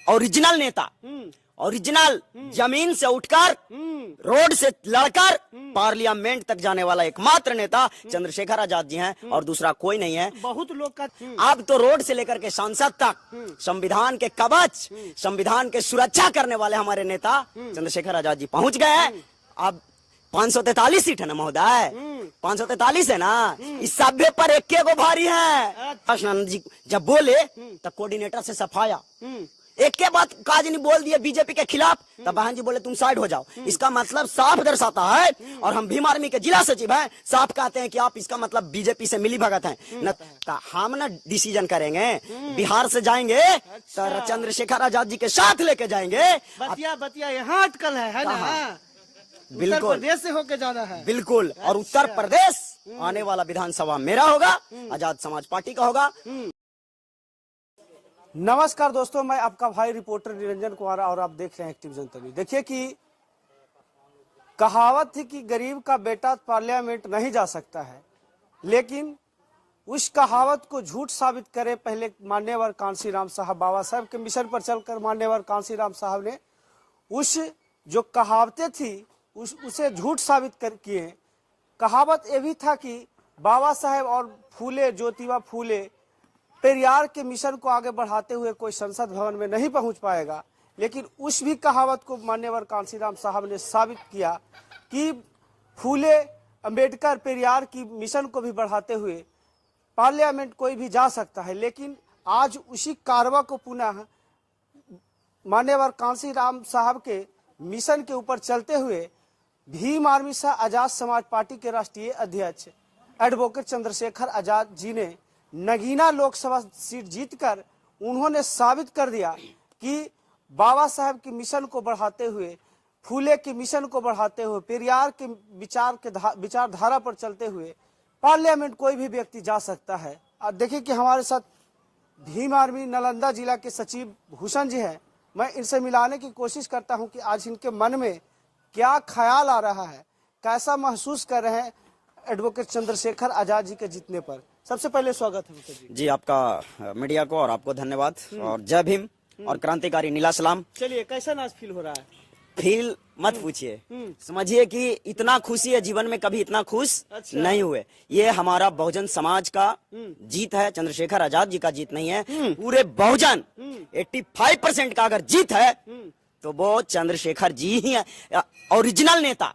Original नेता, original जमीन से उठकर रोड से लड़कर पार्लियामेंट तक जाने वाला एकमात्र नेता चंद्रशेखर आजाद जी हैं और दूसरा कोई नहीं है। बहुत लोग का अब तो रोड से लेकर के सांसद तक संविधान के कवच, संविधान के सुरक्षा करने वाले हमारे नेता चंद्रशेखर आजाद जी पहुंच गए हैं। अब 543 सीट है ना महोदय, 543 है ना, इस सभ्य पर एक को भारी है। आनंद जी जब बोले तब कोऑर्डिनेटर से सफाया, एक के बात काज नहीं बोल दिए बीजेपी के खिलाफ, तब बहन जी बोले तुम साइड हो जाओ। इसका मतलब साफ दर्शाता है, और हम भीम आर्मी के जिला सचिव हैं, साफ कहते हैं कि आप इसका मतलब बीजेपी से मिली भगत हैं। न हम ना डिसीजन करेंगे, बिहार से जाएंगे तो चंद्रशेखर आजाद जी के साथ लेके जाएंगे। बतिया यहाँ अटकल है ना, बिल्कुल उत्तर प्रदेश से होके जाना है, बिल्कुल। और उत्तर प्रदेश आने वाला विधानसभा मेरा होगा, आजाद समाज पार्टी का होगा। नमस्कार दोस्तों, मैं आपका भाई रिपोर्टर निरंजन कुमार और आप देख रहे हैं एक्टिव जनता न्यूज। देखिए कि कहावत थी कि गरीब का बेटा पार्लियामेंट नहीं जा सकता है, लेकिन उस कहावत को झूठ साबित करे पहले मान्यवर कांशीराम साहब, बाबा साहब के मिशन पर चलकर मान्यवर कांशीराम साहब ने उस जो कहावतें थी उसे झूठ साबित किए। कहावत ये भी था कि बाबा साहेब और फूले ज्योतिबा फूले पेरियार के मिशन को आगे बढ़ाते हुए कोई संसद भवन में नहीं पहुंच पाएगा, लेकिन उस भी कहावत को मान्यवर कांशीराम साहब ने साबित किया कि फूले अंबेडकर पेरियार की मिशन को भी बढ़ाते हुए पार्लियामेंट कोई भी जा सकता है। लेकिन आज उसी कारवा को पुनः मान्यवर कांशीराम साहब के मिशन के ऊपर चलते हुए भीम आर्मी सह आजाद समाज पार्टी के राष्ट्रीय अध्यक्ष एडवोकेट चंद्रशेखर आजाद जी ने नगीना लोकसभा सीट जीतकर उन्होंने साबित कर दिया कि बाबा साहेब के मिशन को बढ़ाते हुए, फूले के मिशन को बढ़ाते हुए, पेरियार के विचारधारा पर चलते हुए पार्लियामेंट कोई भी व्यक्ति जा सकता है। और देखिए कि हमारे साथ भीम आर्मी नालंदा जिला के सचिव भूषण जी हैं। मैं इनसे मिलाने की कोशिश करता हूं कि आज इनके मन में क्या ख्याल आ रहा है, कैसा महसूस कर रहे हैं एडवोकेट चंद्रशेखर आजाद जी के जीतने पर। सबसे पहले स्वागत है जी आपका मीडिया को, और आपको धन्यवाद, और जय भीम और क्रांतिकारी नीला सलाम। चलिए, कैसा आज फील हो रहा है? फील मत पूछिए, समझिए कि इतना खुशी है जीवन में कभी इतना खुश नहीं हुए। ये हमारा बहुजन समाज का जीत है, चंद्रशेखर आजाद जी का जीत नहीं है। पूरे बहुजन 85% का अगर जीत है तो वो चंद्रशेखर जी ही है। ओरिजिनल नेता,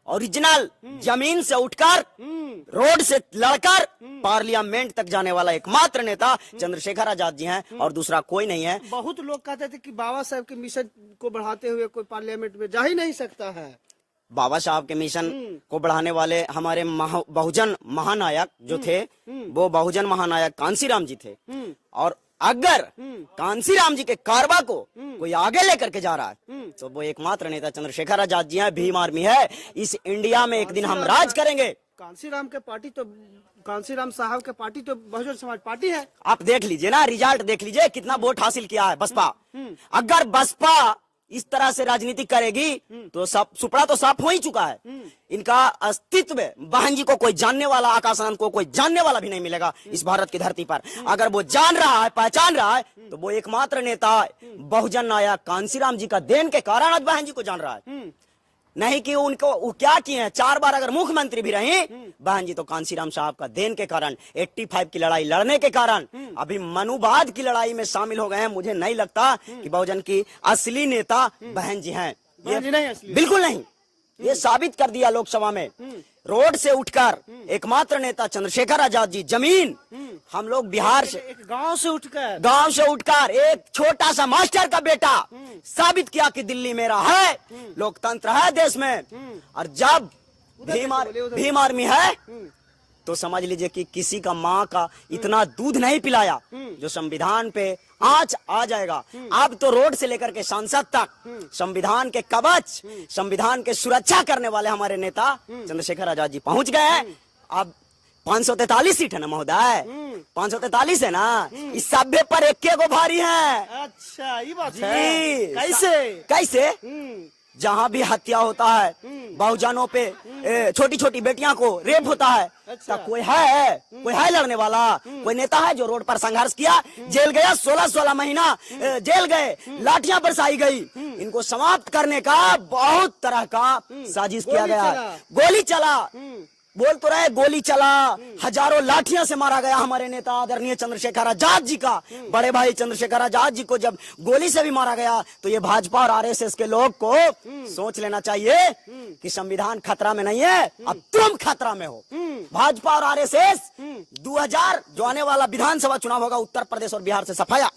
ओरिजिनल जमीन से उठकर रोड से लड़कर पार्लियामेंट तक जाने वाला एकमात्र नेता चंद्रशेखर आजाद जी हैं और दूसरा कोई नहीं है। बहुत लोग कहते थे कि बाबा साहब के मिशन को बढ़ाते हुए कोई पार्लियामेंट में जा ही नहीं सकता है। बाबा साहब के मिशन को बढ़ाने वाले हमारे बहुजन महानायक जो थे वो बहुजन महानायक कांशीराम जी थे, और अगर कांशीराम जी के कारवा को कोई आगे लेकर के जा रहा है तो वो एकमात्र नेता चंद्रशेखर आजाद जी हैं, भीम आर्मी है। इस इंडिया में एक दिन हम राज करेंगे। कांशीराम साहब के पार्टी तो बहुजन समाज पार्टी है। आप देख लीजिए ना, रिजल्ट देख लीजिए कितना वोट हासिल किया है बसपा। अगर बसपा इस तरह से राजनीति करेगी तो सुपड़ा तो साफ हो ही चुका है। इनका अस्तित्व बहन जी को कोई जानने वाला, आकाश आनंद को कोई जानने वाला भी नहीं मिलेगा इस भारत की धरती पर। अगर वो जान रहा है, पहचान रहा है, तो वो एकमात्र नेता बहुजन नायक कांशीराम जी का देन के कारण आज बहन जी को जान रहा है, नहीं कि उनको वो क्या किए हैं। 4 बार अगर मुख्यमंत्री भी रहे बहन जी तो कांशीराम साहब का देन के कारण, 85 की लड़ाई लड़ने के कारण अभी मनुवाद की लड़ाई में शामिल हो गए हैं। मुझे नहीं लगता कि बहुजन की असली नेता बहन जी हैं। बिल्कुल नहीं, ये साबित कर दिया लोकसभा में। रोड से उठकर एकमात्र नेता चंद्रशेखर आजाद जी, जमीन हम लोग बिहार से, एक गांव से उठकर एक छोटा सा मास्टर का बेटा साबित किया कि दिल्ली मेरा है, लोकतंत्र है देश में। और जब भीम आर्मी है तो समझ लीजिए कि किसी का माँ का इतना दूध नहीं पिलाया जो संविधान पे आँच आ जाएगा। अब तो रोड से लेकर के सांसद तक संविधान के कवच, संविधान के सुरक्षा करने वाले हमारे नेता चंद्रशेखर आजाद जी पहुंच गए हैं। अब 543 सीट है ना महोदय, 543 है ना, इस सभ्य पर एक को भारी है। अच्छा, ये बात है। कैसे? जहाँ भी हत्या होता है, बहुजनों पे छोटी छोटी बेटियां को रेप होता है, अच्छा। तो कोई है लड़ने वाला, कोई नेता है जो रोड पर संघर्ष किया, जेल गया, 16 महीना जेल गए, लाठियां बरसाई गई। इनको समाप्त करने का बहुत तरह का साजिश किया गया है। गोली चला, बोल तो रहे गोली चला, हजारों लाठियां से मारा गया हमारे नेता आदरणीय चंद्रशेखर आजाद जी का। बड़े भाई चंद्रशेखर आजाद जी को जब गोली से भी मारा गया, तो ये भाजपा और आरएसएस के लोग को सोच लेना चाहिए कि संविधान खतरा में नहीं है, अब तुम खतरा में हो। भाजपा और आरएसएस 2000 जो आने वाला विधानसभा चुनाव होगा उत्तर प्रदेश और बिहार से सफाया,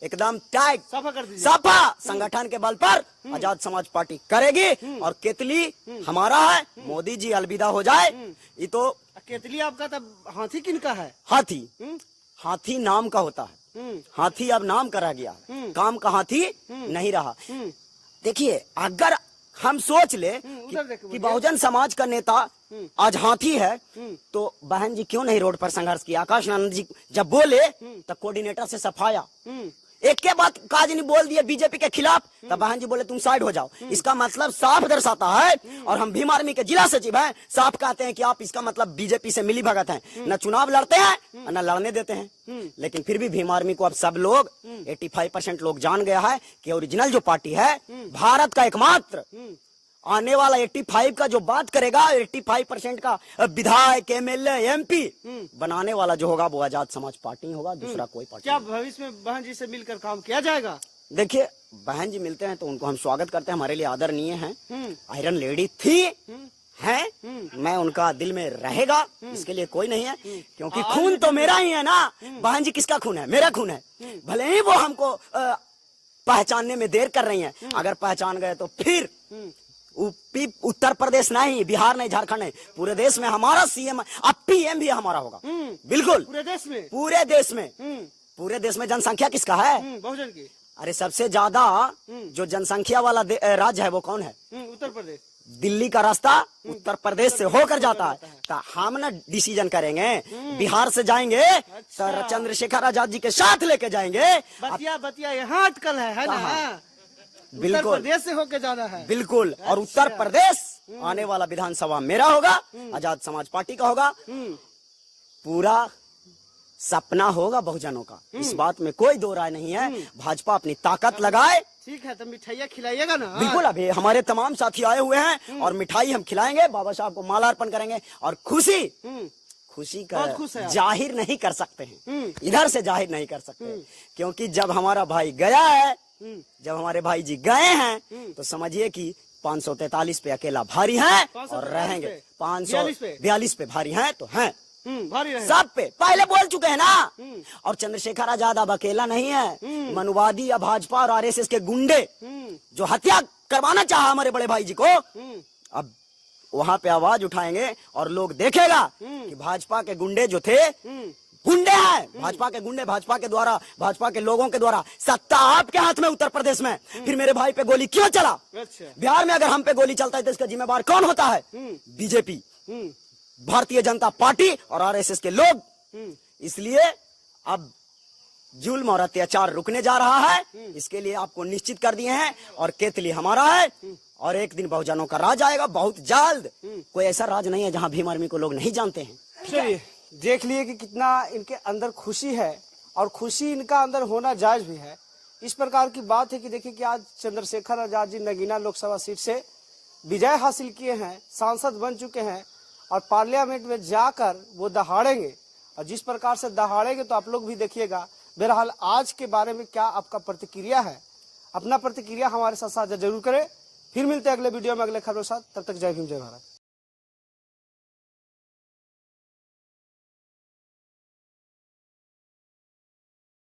एकदम टाइट सफा कर दीजिए। सफा संगठन के बल पर आजाद समाज पार्टी करेगी। और केतली हमारा है, मोदी जी अलविदा हो जाए। ये तो केतली आपका तब हाथी किनका है? हाथी नाम का होता है, हाथी अब नाम करा गया, काम का हाथी नहीं रहा। देखिए, अगर हम सोच ले कि बहुजन समाज का नेता आज हाथी है, तो बहन जी क्यों नहीं रोड पर संघर्ष किया? आकाश आनंद जी जब बोले तो कोऑर्डिनेटर से सफाया, एक के बाद काज नहीं बोल दिए बीजेपी के खिलाफ, तब बहन जी बोले तुम साइड हो जाओ। इसका मतलब साफ दर्शाता है, और हम भीम आर्मी के जिला सचिव हैं, साफ कहते हैं कि आप इसका मतलब बीजेपी से मिली भगत हैं, न चुनाव लड़ते हैं न लड़ने देते हैं। लेकिन फिर भी भीम आर्मी को अब सब लोग 85% लोग जान गया है कि ओरिजिनल जो पार्टी है, भारत का एकमात्र आने वाला 85 का जो बात करेगा, 85% का विधायक, एमएलए, एमपी बनाने वाला जो होगा वो आजाद समाज पार्टी होगा, दूसरा कोई पार्टी। क्या भविष्य में बहन जी से मिलकर काम किया जाएगा? देखिए, बहन जी मिलते हैं तो उनको हम स्वागत करते हैं, हमारे लिए आदरणीय हैं, आयरन लेडी थी है, मैं उनका दिल में रहेगा, इसके लिए कोई नहीं है, क्योंकि खून तो मेरा ही है ना। बहन जी किसका खून है? मेरा खून है। भले ही वो हमको पहचानने में देर कर रही हैं, अगर पहचान गए तो फिर उत्तर प्रदेश नहीं, बिहार नहीं, झारखंड नहीं, पूरे देश में हमारा सीएम, अब पीएम भी हमारा होगा। बिल्कुल, पूरे देश में, पूरे देश में जनसंख्या किसका है? बहुजन की। अरे सबसे ज्यादा जो जनसंख्या वाला राज्य है वो कौन है? उत्तर प्रदेश। दिल्ली का रास्ता उत्तर प्रदेश से होकर जाता है, तो हम ना डिसीजन करेंगे, बिहार से जाएंगे तो चंद्रशेखर आजाद जी के साथ लेके जाएंगे। बतिया यहाँ अटकल है ना? बिल्कुल, उत्तर प्रदेश से होके जाना है। बिल्कुल। और उत्तर प्रदेश आने वाला विधानसभा मेरा होगा, आजाद समाज पार्टी का होगा, पूरा सपना होगा बहुजनों का, इस बात में कोई दो राय नहीं है। भाजपा अपनी ताकत लगाए। ठीक है, तो मिठाइयाँ खिलाइएगा ना? बिल्कुल, अभी हमारे तमाम साथी आए हुए हैं और मिठाई हम खिलाएंगे, बाबा साहब को मालार्पण करेंगे, और खुशी का जाहिर नहीं कर सकते हैं, इधर से जाहिर नहीं कर सकते, क्योंकि जब हमारा भाई गया है, जब हमारे भाई जी गए हैं, तो समझिए कि 543 पे अकेला भारी है और रहेंगे, 542 पे भारी हैं, तो हैं भारी सब पे, पहले बोल चुके हैं ना। और चंद्रशेखर आजाद अब अकेला नहीं है, मनुवादी या भाजपा और आरएसएस के गुंडे जो हत्या करवाना चाहा हमारे बड़े भाई जी को, अब वहां पे आवाज उठाएंगे और लोग देखेगा कि भाजपा के गुंडे जो थे गुंडे हैं, भाजपा के गुंडे, भाजपा के द्वारा, भाजपा के लोगों के द्वारा सत्ता आपके हाथ में उत्तर प्रदेश में, फिर मेरे भाई पे गोली क्यों चला? अच्छा। बिहार में अगर हम पे गोली चलता है तो इसका जिम्मेवार कौन होता है? बीजेपी, भारतीय जनता पार्टी और आरएसएस के लोग। इसलिए अब जुल्म और अत्याचार रुकने जा रहा है, इसके लिए आपको निश्चित कर दिए हैं, और केतली हमारा है, और एक दिन बहुजनों का राज आएगा बहुत जल्द। कोई ऐसा राज नहीं है जहां भीम आर्मी को लोग नहीं जानते हैं। चलिए देख लिए कि कितना इनके अंदर खुशी है, और खुशी इनका अंदर होना जायज भी है। इस प्रकार की बात है कि देखिए कि आज चंद्रशेखर आजाद जी नगीना लोकसभा सीट से विजय हासिल किए हैं, सांसद बन चुके हैं, और पार्लियामेंट में जाकर वो दहाड़ेंगे, और जिस प्रकार से दहाड़ेंगे तो आप लोग भी देखिएगा। बहरहाल आज के बारे में क्या आपका प्रतिक्रिया है? अपना प्रतिक्रिया हमारे साथ साझा जरूर करें। फिर मिलते हैं अगले वीडियो में अगले खबरों के साथ, तब तक जय भीम जय भारत।